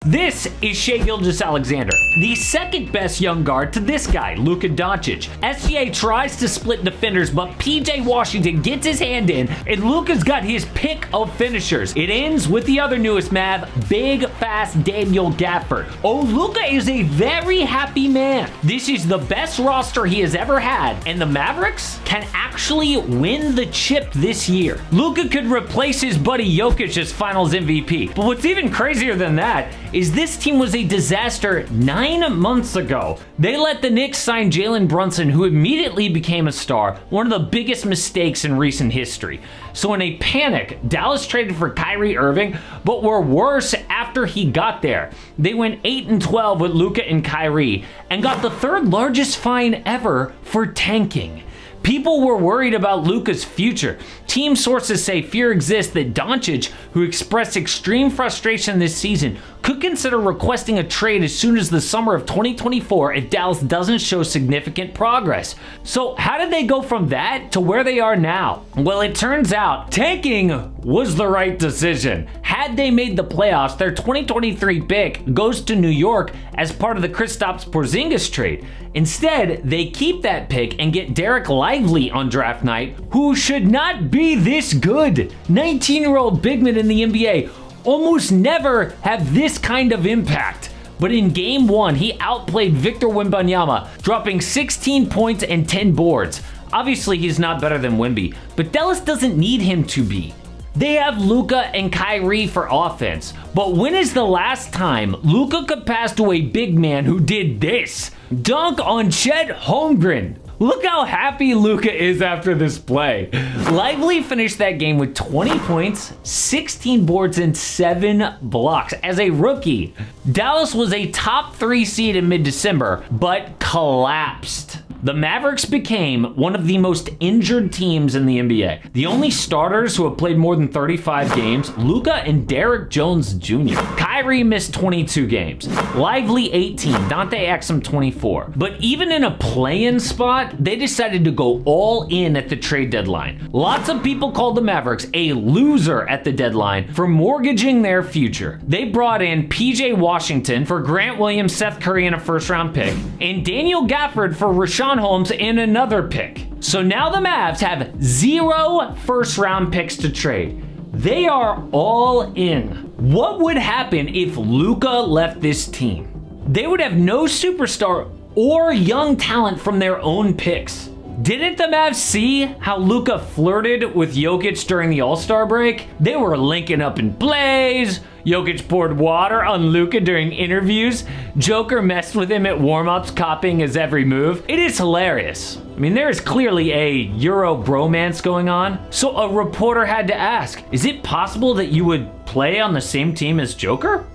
This is Shai Gilgeous-Alexander, the second best young guard to this guy, Luka Doncic. SGA tries to split defenders, but PJ Washington gets his hand in, and Luka's got his pick of finishers. It ends with the other newest Mav, big, fast Daniel Gafford. Oh, Luka is a very happy man. This is the best roster he has ever had, and the Mavericks can actually win the chip this year. Luka could replace his buddy Jokic as Finals MVP. But what's even crazier than that is this team was a disaster 9 months ago. They let the Knicks sign Jalen Brunson, who immediately became a star, one of the biggest mistakes in recent history. So in a panic, Dallas traded for Kyrie Irving, but were worse after he got there. They went 8-12 with Luka and Kyrie, and got the third largest fine ever for tanking. People were worried about Luka's future. Team sources say fear exists that Doncic, who expressed extreme frustration this season, could consider requesting a trade as soon as the summer of 2024 if Dallas doesn't show significant progress. So how did they go from that to where they are now? Well, it turns out tanking was the right decision. Had they made the playoffs, their 2023 pick goes to New York as part of the Kristaps Porzingis trade. Instead, they keep that pick and get Derek Lively on draft night, who should not be this good. 19-year-old big men in the NBA almost never have this kind of impact. But in game 1, he outplayed Victor Wembanyama, dropping 16 points and 10 boards. Obviously, he's not better than Wemby, but Dallas doesn't need him to be. They have Luka and Kyrie for offense, but when is the last time Luka could pass to a big man who did this? Dunk on Chet Holmgren. Look how happy Luka is after this play. Lively finished that game with 20 points, 16 boards, and 7 blocks as a rookie. Dallas was a top 3 seed in mid-December, but collapsed. The Mavericks became one of the most injured teams in the NBA. The only starters who have played more than 35 games, Luka and Derrick Jones Jr. Kyrie missed 22 games. Lively 18, Dante Exum 24. But even in a play-in spot, they decided to go all in at the trade deadline. Lots of people called the Mavericks a loser at the deadline for mortgaging their future. They brought in PJ Washington for Grant Williams, Seth Curry, and a first-round pick, and Daniel Gafford for Rashawn Holmes and another pick. So now the Mavs have 0 first-round picks to trade. They are all in. What would happen if Luka left this team? They would have no superstar or young talent from their own picks. Didn't the Mavs see how Luka flirted with Jokic during the All-Star break? They were linking up in plays. Jokic poured water on Luka during interviews. Joker messed with him at warm-ups, copying his every move. It is hilarious. I mean, there is clearly a Euro bromance going on. So a reporter had to ask, is it possible that you would play on the same team as Joker?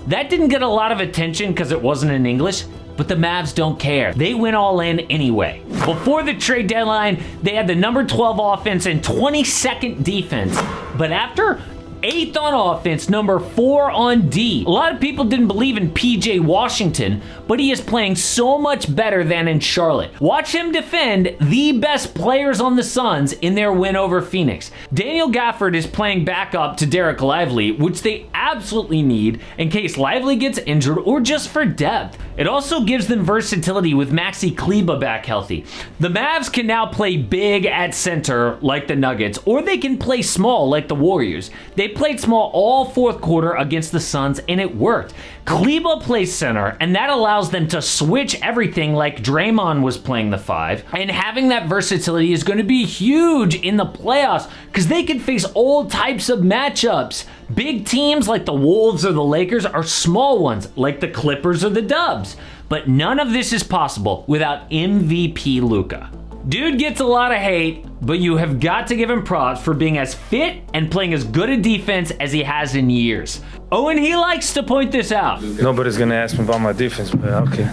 That didn't get a lot of attention because it wasn't in English, but the Mavs don't care. They went all in anyway. Before the trade deadline, they had the number 12 offense and 22nd defense. But after, 8th on offense, number 4 on D. A lot of people didn't believe in PJ Washington, but he is playing so much better than in Charlotte. Watch him defend the best players on the Suns in their win over Phoenix. Daniel Gafford is playing backup to Derek Lively, which they absolutely need in case Lively gets injured or just for depth. It also gives them versatility with Maxi Kleber back healthy. The Mavs can now play big at center like the Nuggets, or they can play small like the Warriors. They played small all fourth quarter against the Suns, and it worked. Kleber plays center, and that allows them to switch everything like Draymond was playing the 5. And having that versatility is going to be huge in the playoffs because they can face all types of matchups. Big teams like the Wolves or the Lakers are small ones like the Clippers or the Dubs. But none of this is possible without MVP Luka. Dude gets a lot of hate, but you have got to give him props for being as fit and playing as good a defense as he has in years. Oh, and he likes to point this out. Nobody's going to ask me about my defense, but okay.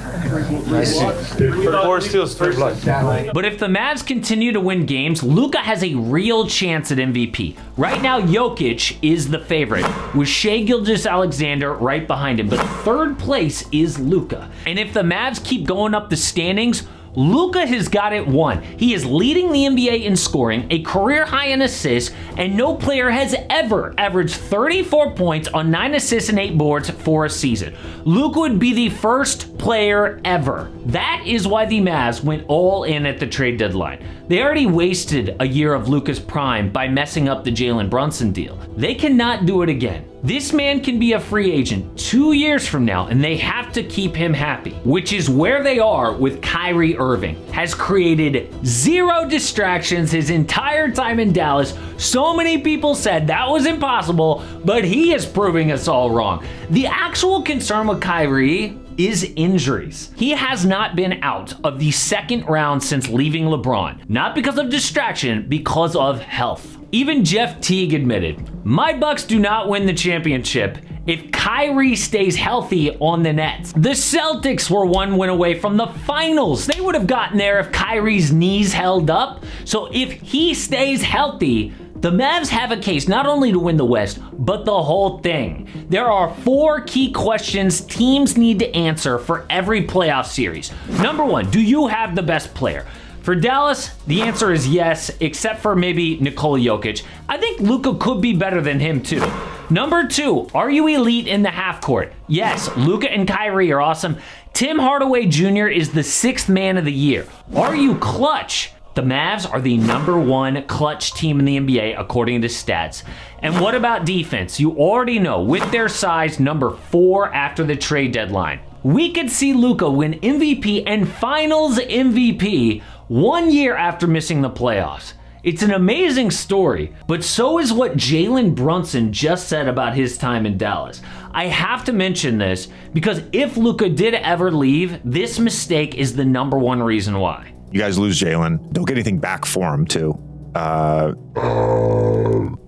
Nice. 4 steals, 3 blocks. But if the Mavs continue to win games, Luka has a real chance at MVP. Right now, Jokic is the favorite, with Shai Gilgeous-Alexander right behind him, but third place is Luka. And if the Mavs keep going up the standings, Luka has got it won. He is leading the NBA in scoring, a career high in assists, and no player has ever averaged 34 points on 9 assists and 8 boards for a season. Luka would be the first player ever. That is why the Mavs went all in at the trade deadline. They already wasted a year of Luka's prime by messing up the Jalen Brunson deal. They cannot do it again. This man can be a free agent 2 years from now, and they have to keep him happy, which is where they are with Kyrie Irving. Has created 0 distractions his entire time in Dallas. So many people said that was impossible, but he is proving us all wrong. The actual concern with Kyrie is injuries. He has not been out of the second round since leaving LeBron. Not because of distraction, because of health. Even Jeff Teague admitted, "My Bucks do not win the championship if Kyrie stays healthy on the Nets." The Celtics were 1 win away from the finals. They would have gotten there if Kyrie's knees held up. So if he stays healthy, the Mavs have a case not only to win the West, but the whole thing. There are 4 key questions teams need to answer for every playoff series. Number 1, do you have the best player? For Dallas, the answer is yes, except for maybe Nikola Jokic. I think Luka could be better than him too. Number 2, are you elite in the half court? Yes, Luka and Kyrie are awesome. Tim Hardaway Jr. is the 6th man of the year. Are you clutch? The Mavs are the number 1 clutch team in the NBA according to stats. And what about defense? You already know, with their size, number 4 after the trade deadline. We could see Luka win MVP and Finals MVP 1 year after missing the playoffs. It's an amazing story, but so is what Jalen Brunson just said about his time in Dallas. I have to mention this because if Luka did ever leave, this mistake is the number 1 reason why. You guys lose Jalen. Don't get anything back for him, too.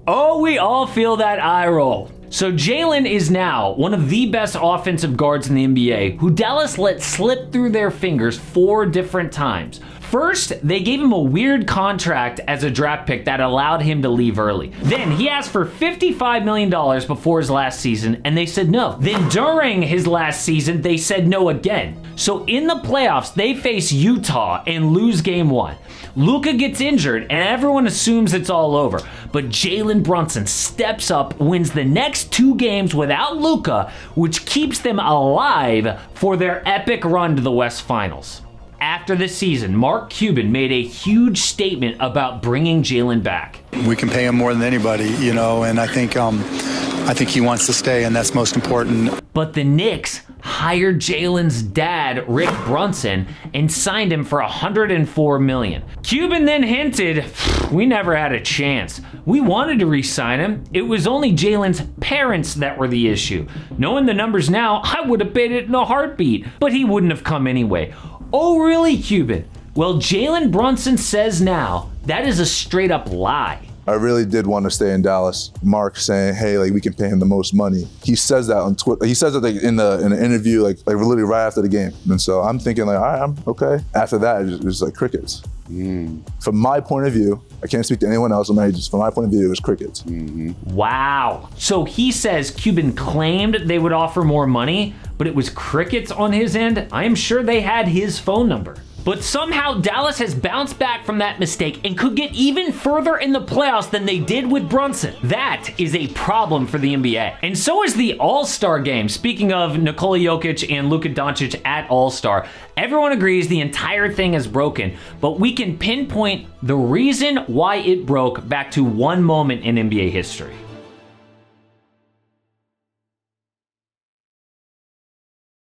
Oh, we all feel that eye roll. So Jalen is now one of the best offensive guards in the NBA, who Dallas let slip through their fingers 4 different times. First, they gave him a weird contract as a draft pick that allowed him to leave early. Then he asked for $55 million before his last season, and they said no. Then during his last season, they said no again. So in the playoffs, they face Utah and lose game 1. Luka gets injured, and everyone assumes it's all over. But Jalen Brunson steps up, wins the next 2 games without Luka, which keeps them alive for their epic run to the West Finals. After the season, Mark Cuban made a huge statement about bringing Jalen back. We can pay him more than anybody, and I think he wants to stay, and that's most important. But the Knicks hired Jalen's dad, Rick Brunson, and signed him for $104 million. Cuban then hinted, "We never had a chance. We wanted to re-sign him. It was only Jalen's parents that were the issue. Knowing the numbers now, I would have paid it in a heartbeat, but he wouldn't have come anyway." Oh, really, Cuban? Well, Jalen Brunson says now that is a straight up lie. I really did want to stay in Dallas. Mark saying, "Hey, we can pay him the most money." He says that on Twitter. He says that in an interview, literally right after the game. And so I'm thinking, all right, I'm okay. After that, it was like crickets. From my point of view, I can't speak to anyone else. From my point of view, it was crickets. Wow. So he says Cuban claimed they would offer more money, but it was crickets on his end. I am sure they had his phone number. But somehow Dallas has bounced back from that mistake and could get even further in the playoffs than they did with Brunson. That is a problem for the NBA. And so is the All-Star game. Speaking of Nikola Jokic and Luka Doncic at All-Star, everyone agrees the entire thing is broken, but we can pinpoint the reason why it broke back to one moment in NBA history.